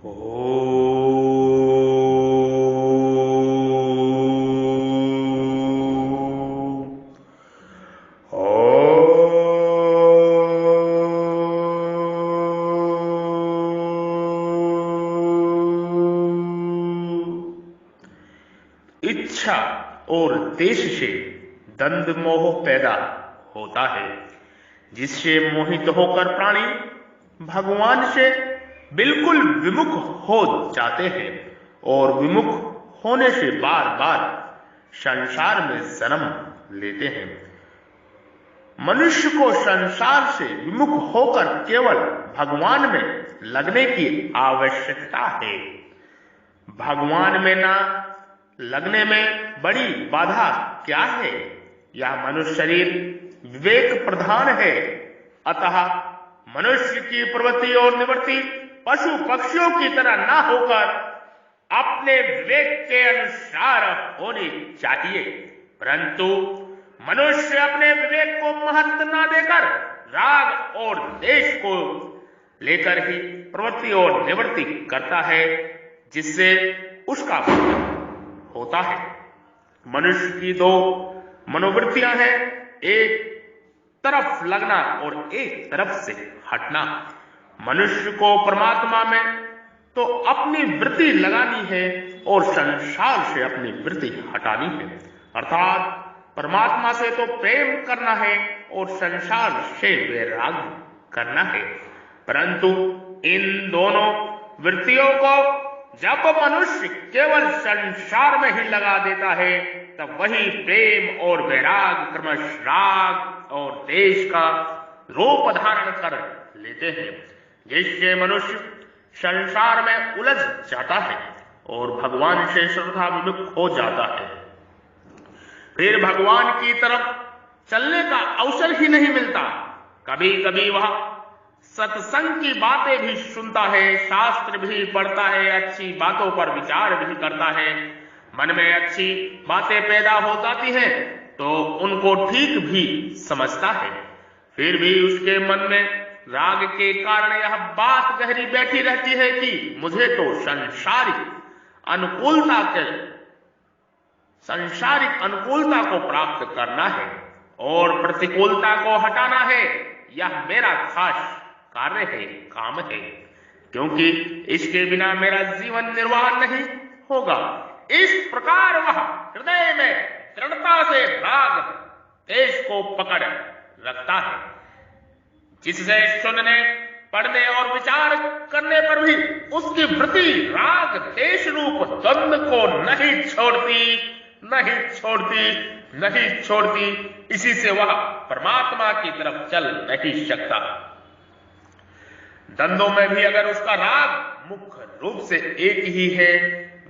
ओ इच्छा और देश से द्वंद्व मोह पैदा होता है, जिससे मोहित होकर प्राणी भगवान से बिल्कुल विमुख हो जाते हैं और विमुख होने से बार बार संसार में जन्म लेते हैं। मनुष्य को संसार से विमुख होकर केवल भगवान में लगने की आवश्यकता है। भगवान में ना लगने में बड़ी बाधा क्या है? यह मनुष्य शरीर विवेक प्रधान है, अतः मनुष्य की प्रवृत्ति और निवृत्ति पशु पक्षियों की तरह ना होकर अपने विवेक के अनुसार होनी चाहिए। परंतु मनुष्य अपने विवेक को महत्व न देकर राग और द्वेष को लेकर ही प्रवृत्ति और निवृत्ति करता है, जिससे उसका पतन होता है। मनुष्य की दो मनोवृत्तियां हैं, एक तरफ लगना और एक तरफ से हटना। मनुष्य को परमात्मा में तो अपनी वृत्ति लगानी है और संसार से अपनी वृत्ति हटानी है, अर्थात परमात्मा से तो प्रेम करना है और संसार से वैराग करना है। परंतु इन दोनों वृत्तियों को जब मनुष्य केवल संसार में ही लगा देता है, तब वही प्रेम और वैराग क्रमश राग और द्वेष का रूप धारण कर लेते हैं, जिससे मनुष्य संसार में उलझ जाता है और भगवान से सर्वथा विमुख हो जाता है। फिर भगवान की तरफ चलने का अवसर ही नहीं मिलता। कभी कभी वह सत्संग की बातें भी सुनता है, शास्त्र भी पढ़ता है, अच्छी बातों पर विचार भी करता है। मन में अच्छी बातें पैदा हो जाती हैं तो उनको ठीक भी समझता है। फिर भी उसके मन में राग के कारण यह बात गहरी बैठी रहती है कि मुझे तो सांसारिक अनुकूलता को प्राप्त करना है और प्रतिकूलता को हटाना है। यह मेरा खास कार्य है, काम है, क्योंकि इसके बिना मेरा जीवन निर्वाह नहीं होगा। इस प्रकार वह हृदय में दृढ़ता से राग देश को पकड़ रखता है, जिससे सुनने, पढ़ने और विचार करने पर भी उसकी वृत्ति राग देश रूप द्वंद्व को नहीं छोड़ती। इसी से वह परमात्मा की तरफ चल नहीं सकता। द्वंद्वों में भी अगर उसका राग मुख्य रूप से एक ही है,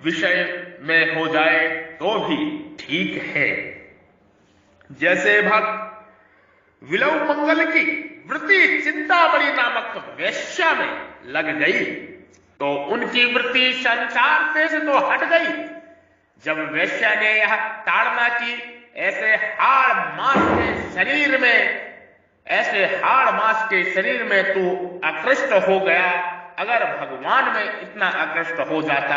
विषय में हो जाए तो भी ठीक है। जैसे भक्त विलव मंगल की वृत्ति चिंतामणि नामक वेश्या में लग गई तो उनकी वृत्ति संसार से तो हट गई। जब वेश्या ने यह ताड़ना की, ऐसे हाड़ मांस के शरीर में तू आकृष्ट हो गया। अगर भगवान में इतना आकृष्ट हो जाता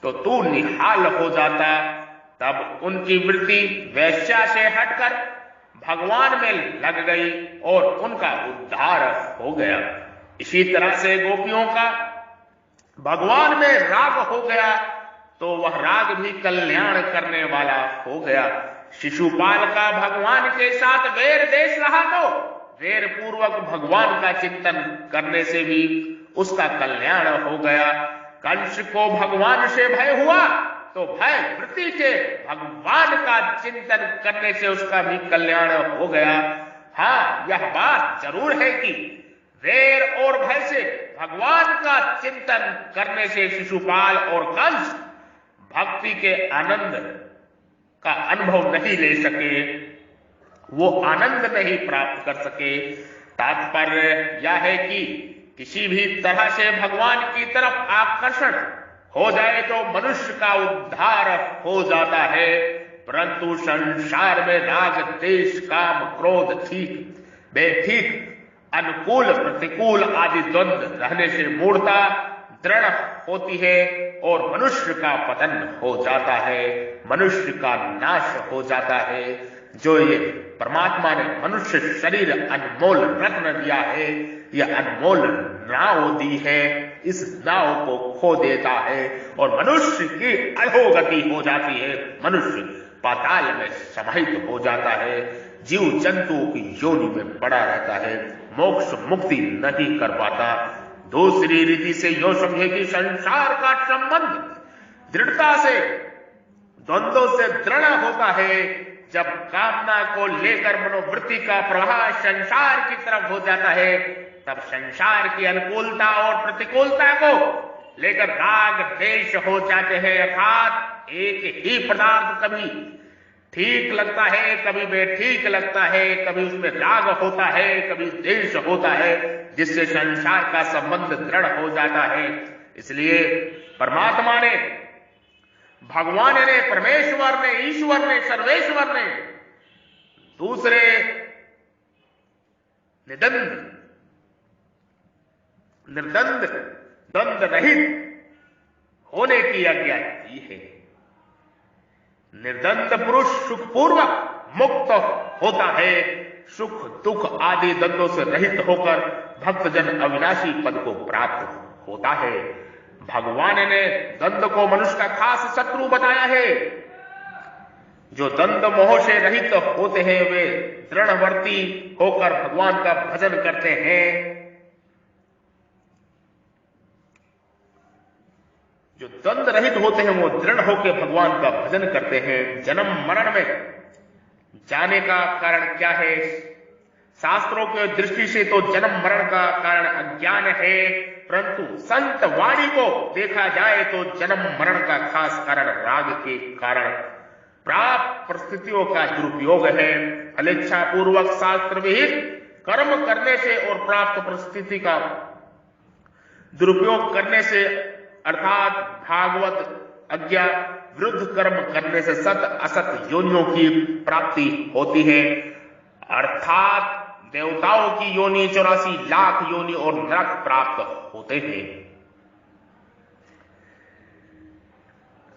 तो तू निहाल हो जाता। तब उनकी वृत्ति वेश्या से हटकर भगवान में लग गई और उनका उद्धार हो गया। इसी तरह से गोपियों का भगवान में राग हो गया तो वह राग भी कल्याण करने वाला हो गया। शिशुपाल का भगवान के साथ वैर देश रहा तो वैर पूर्वक भगवान का चिंतन करने से भी उसका कल्याण हो गया। कंस को भगवान से भय हुआ तो भय वृत्ति के भगवान का चिंतन करने से उसका भी कल्याण हो गया। हाँ, यह बात जरूर है कि वैर और भय से भगवान का चिंतन करने से शिशुपाल और कंस भक्ति के आनंद का अनुभव नहीं ले सके, वो आनंद नहीं प्राप्त कर सके। तात्पर्य यह है कि किसी भी तरह से भगवान की तरफ आकर्षण हो जाए तो मनुष्य का उद्धार हो जाता है। परंतु संसार में राग, देश, काम, क्रोध, ठीक, बेठीक, अनुकूल, प्रतिकूल आदि द्वंद्व रहने से मूढ़ता दृढ़ होती है और मनुष्य का पतन हो जाता है, मनुष्य का नाश हो जाता है। जो ये परमात्मा ने मनुष्य शरीर अनमोल रत्न दिया है, यह अनमोल नाव दी है, इस नाव को खो देता है और मनुष्य की अधोगति हो जाती है, मनुष्य पाताल में समाहित हो जाता है, जीव जंतुओं की योनि में पड़ा रहता है, मोक्ष मुक्ति नहीं कर पाता। दूसरी रीति से यो समझे कि संसार का संबंध दृढ़ता से, द्वंद्वों से दृढ़ होता है जब कामना को लेकर मनोवृत्ति का प्रवाह संसार की तरफ हो जाता है, तब संसार की अनुकूलता और प्रतिकूलता को लेकर राग द्वेष हो जाते हैं। अर्थात एक ही पदार्थ कभी ठीक लगता है, कभी बेठीक लगता है, कभी उसमें राग होता है, कभी द्वेष होता है, जिससे संसार का संबंध दृढ़ हो जाता है। इसलिए परमात्मा ने, भगवान ने, परमेश्वर ने, ईश्वर ने, सर्वेश्वर ने दूसरे निर्द्वंद द्वंद्व रहित होने की आज्ञा दी है। निर्द्वंद पुरुष सुखपूर्वक मुक्त होता है, सुख दुख आदि द्वंद्वों से रहित होकर भक्तजन अविनाशी पद को प्राप्त होता है। भगवान ने द्वंद्व को मनुष्य का खास शत्रु बताया है। जो द्वंद्व मोह से रहित होते हैं वे दृढ़वर्ती होकर भगवान का भजन करते हैं। जो द्वंद्व रहित होते हैं वो दृढ़ होकर भगवान का भजन करते हैं। जन्म मरण में जाने का कारण क्या है? शास्त्रों के दृष्टि से तो जन्म मरण का कारण अज्ञान है, परंतु संत वाणी को देखा जाए तो जन्म मरण का खास कारण राग के कारण प्राप्त परिस्थितियों का दुरुपयोग है। फलेच्छा पूर्वक शास्त्र विहित कर्म करने से और प्राप्त परिस्थिति का दुरुपयोग करने से, अर्थात भागवत आज्ञा विरुद्ध कर्म करने से सत असत योनियों की प्राप्ति होती है। अर्थात देवताओं की योनि 84 लाख योनि और नरक प्राप्त होते हैं।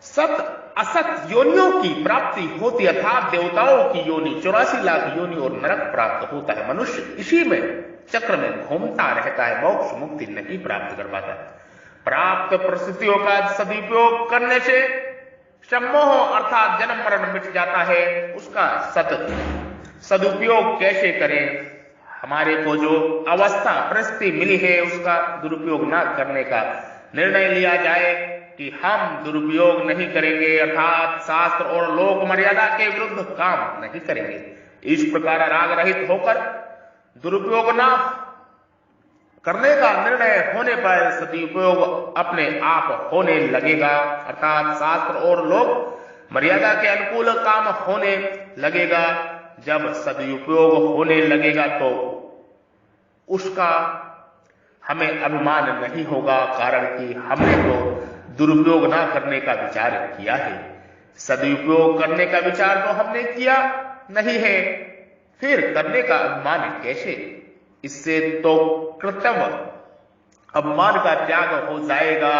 सत असत योनियों की प्राप्ति होती, अर्थात देवताओं की योनि 84 लाख योनि और नरक प्राप्त होता है। मनुष्य इसी में चक्र में घूमता रहता है, मोक्ष मुक्ति नहीं प्राप्त कर पाता। प्राप्त परिस्थितियों का सदुपयोग करने से सम्मोह अर्थात जन्म मरण मिट जाता है। उसका सदुपयोग कैसे करें? हमारे को जो अवस्था परिस्थिति मिली है उसका दुरुपयोग न करने का निर्णय लिया जाए कि हम दुरुपयोग नहीं करेंगे, अर्थात शास्त्र और लोक मर्यादा के विरुद्ध काम नहीं करेंगे। इस प्रकार राग रहित होकर दुरुपयोग न करने का निर्णय होने पर सदुपयोग अपने आप होने लगेगा, अर्थात शास्त्र और लोक मर्यादा के अनुकूल काम होने लगेगा। जब सदुपयोग होने लगेगा तो उसका हमें अभिमान नहीं होगा, कारण कि हमने तो दुरुपयोग ना करने का विचार किया है। सदुपयोग करने का विचार तो हमने किया नहीं है, फिर करने का अभिमान कैसे? इससे तो कर्तव्य अभिमान का त्याग हो जाएगा।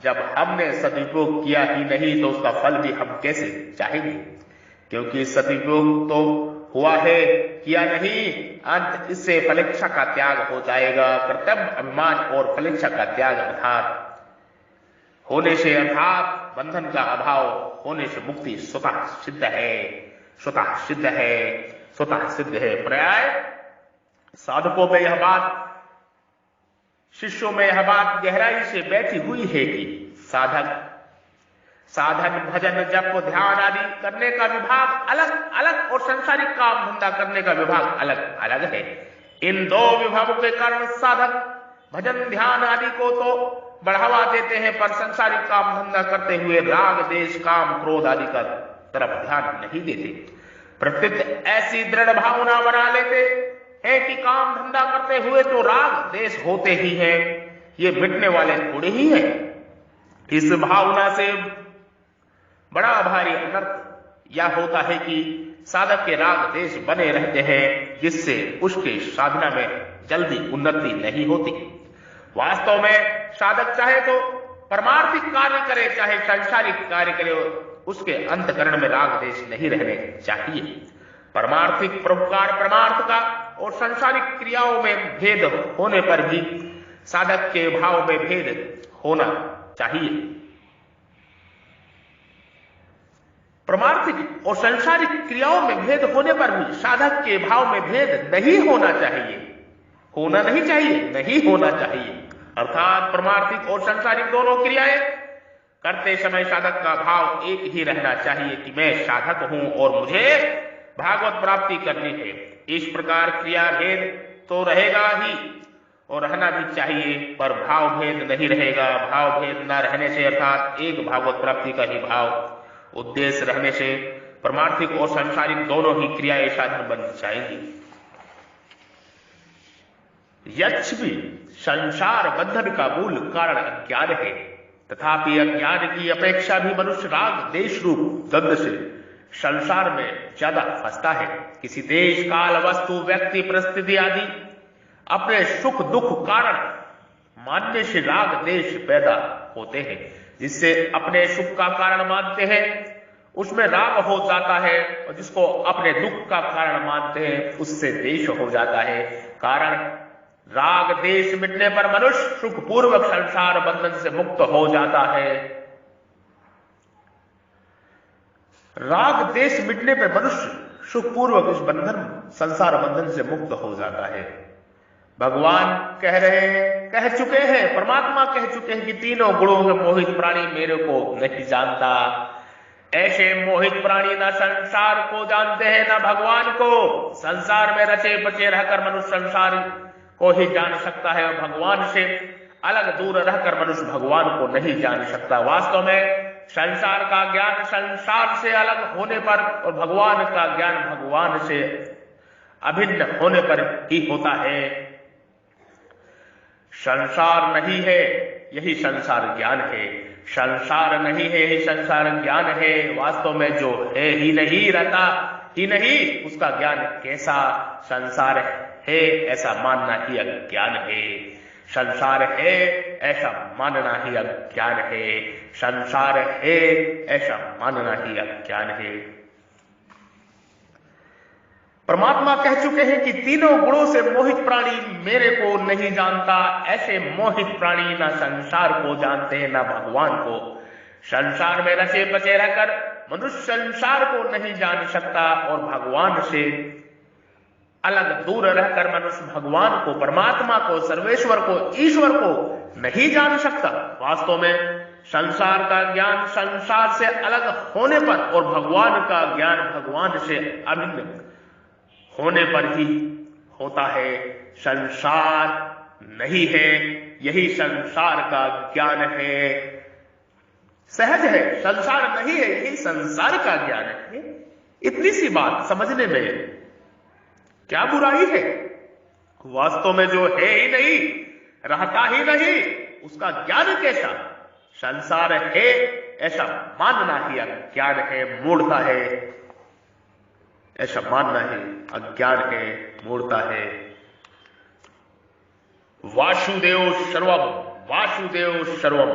जब हमने सदुपयोग किया ही नहीं तो उसका फल भी हम कैसे चाहेंगे? क्योंकि सदुपयोग तो हुआ है, किया नहीं, अंत इससे फलेच्छा का त्याग हो जाएगा। कर्तव्य अभिमान और फलेच्छा का त्याग अर्थात होने से, अर्थात बंधन का अभाव होने से मुक्ति स्वतः सिद्ध है, स्वतः सिद्ध है, स्वतः सिद्ध है। पर्याय साधकों में यह बात, शिष्यों में यह बात गहराई से बैठी हुई है कि साधन भजन जप ध्यान आदि करने का विभाग अलग अलग और सांसारिक काम धंधा करने का विभाग अलग अलग है। इन दो विभागों के कारण साधक भजन ध्यान आदि को तो बढ़ावा देते हैं, पर सांसारिक काम धंधा करते हुए राग देश काम क्रोध आदि का तरफ ध्यान नहीं देते। प्रत्युत ऐसी दृढ़ भावना बना लेते हैं कि काम धंधा करते हुए तो राग देश होते ही हैं, ये मिटने वाले थोड़े ही हैं। इस भावना से बड़ा भारी अनर्थ यह होता है कि साधक के राग देश बने रहते हैं, जिससे उसके साधना में जल्दी उन्नति नहीं होती। वास्तव में साधक चाहे तो परमार्थिक कार्य करे, चाहे सांसारिक कार्य करे, उसके अंतकरण में राग देश नहीं रहने चाहिए। परमार्थिक परोपकार परमार्थ का और सांसारिक क्रियाओं में भेद होने पर भी साधक के भाव में भेद होना चाहिए। परमार्थिक और सांसारिक क्रियाओं में भेद होने पर भी साधक के भाव में भेद नहीं होना चाहिए, होना नहीं चाहिए, नहीं होना चाहिए। अर्थात परमार्थिक और सांसारिक दोनों क्रियाएं करते समय साधक का भाव एक ही रहना चाहिए कि मैं साधक हूं और मुझे भागवत प्राप्ति करनी है। इस प्रकार क्रिया भेद तो रहेगा ही और रहना भी चाहिए, पर भाव भेद नहीं रहेगा। भाव भेद न रहने से अर्थात एक भागवत प्राप्ति का ही भाव उद्देश्य रहने से परमार्थिक और सांसारिक दोनों ही क्रियाएं साधन बन जाएंगी। यद्यपि संसार बंधन का मूल कारण अज्ञान है, तथापि अज्ञान की अपेक्षा भी मनुष्य राग देश रूप द्वंद्व से संसार में ज्यादा फंसता है। किसी देश काल वस्तु व्यक्ति परिस्थिति आदि अपने सुख दुख कारण मानने से राग देश पैदा होते हैं। जिससे अपने सुख का कारण मानते हैं उसमें राग हो जाता है, और जिसको अपने दुख का कारण मानते हैं उससे देश हो जाता है। कारण राग देश मिटने पर मनुष्य सुखपूर्वक संसार बंधन से मुक्त हो जाता है। राग देश मिटने पर मनुष्य सुखपूर्वक इस बंधन संसार बंधन से मुक्त हो जाता है। भगवान कह रहे हैं, कह चुके हैं, परमात्मा कह चुके हैं कि तीनों गुणों में मोहित प्राणी मेरे को नहीं जानता। ऐसे मोहित प्राणी न संसार को जानते हैं न भगवान को। संसार में रचे बचे रहकर मनुष्य संसार को ही जान सकता है और भगवान से अलग दूर रहकर मनुष्य भगवान को नहीं जान सकता। वास्तव में संसार का ज्ञान संसार से अलग होने पर और भगवान का ज्ञान भगवान से अभिन्न होने पर ही होता है। संसार नहीं है यही संसार ज्ञान है, संसार नहीं है यही संसार ज्ञान है। वास्तव में जो है ही नहीं, रहता ही नहीं, उसका ज्ञान कैसा? संसार है ऐसा मानना ही अज्ञान है, संसार है ऐसा मानना ही अज्ञान है, संसार है ऐसा मानना ही अज्ञान है। परमात्मा कह चुके हैं कि तीनों गुणों से मोहित प्राणी मेरे को नहीं जानता। ऐसे मोहित प्राणी ना संसार को जानते हैं ना भगवान को। संसार में रचे बचे रहकर मनुष्य संसार को नहीं जान सकता और भगवान से अलग दूर रहकर मनुष्य भगवान को, परमात्मा को, सर्वेश्वर को, ईश्वर को नहीं जान सकता। वास्तव में संसार का ज्ञान संसार से अलग होने पर और भगवान का ज्ञान भगवान से अभिन्न होने पर ही होता है। संसार नहीं है यही संसार का ज्ञान है। सहज है, संसार नहीं है यही संसार का ज्ञान है। इतनी सी बात समझने में क्या बुराई है? वास्तव में जो है ही नहीं, रहता ही नहीं, उसका ज्ञान कैसा? संसार है ऐसा मानना ही अज्ञान है, मूढ़ता है। ऐसा मानना ही अज्ञान है, मूढ़ता है। वासुदेव सर्वम, वासुदेव सर्वम,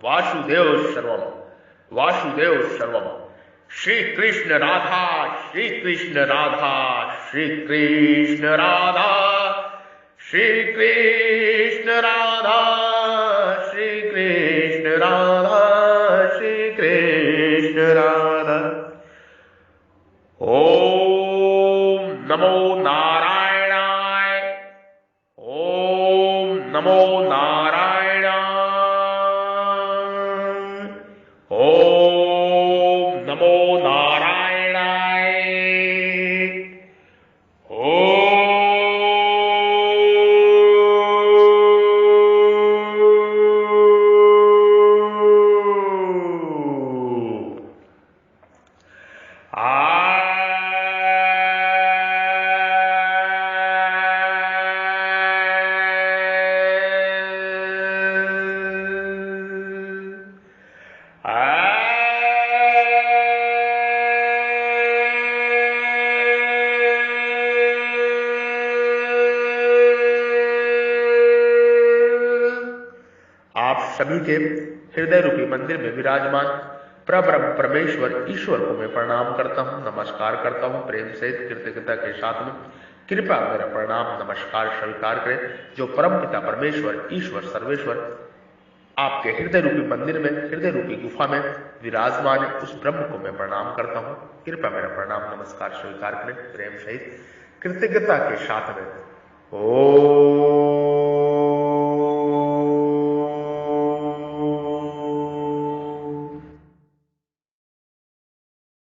वासुदेव सर्वम, वासुदेव सर्वम। श्री कृष्ण राधा, श्री कृष्ण राधा, श्री कृष्ण राधा, श्री कृष्ण राधा, श्री कृष्ण राधा, श्री कृष्ण राधा। ओम नमो नारायणाय, ओम नमो नारायणाय, ओम नमो नारायणाय, ओम आप सभी के हृदय रूपी मंदिर में विराजमान प्रब्रह्म परमेश्वर ईश्वर को मैं प्रणाम करता हूँ, नमस्कार करता हूँ प्रेम सहित कृतज्ञता के साथ में। कृपया मेरा प्रणाम नमस्कार स्वीकार करें। जो परम पिता परमेश्वर ईश्वर सर्वेश्वर आपके हृदय रूपी मंदिर में, हृदय रूपी गुफा में विराजमान है, उस ब्रह्म को मैं प्रणाम करता हूँ। कृपया मेरा प्रणाम नमस्कार स्वीकार करें प्रेम सहित कृतज्ञता के साथ में।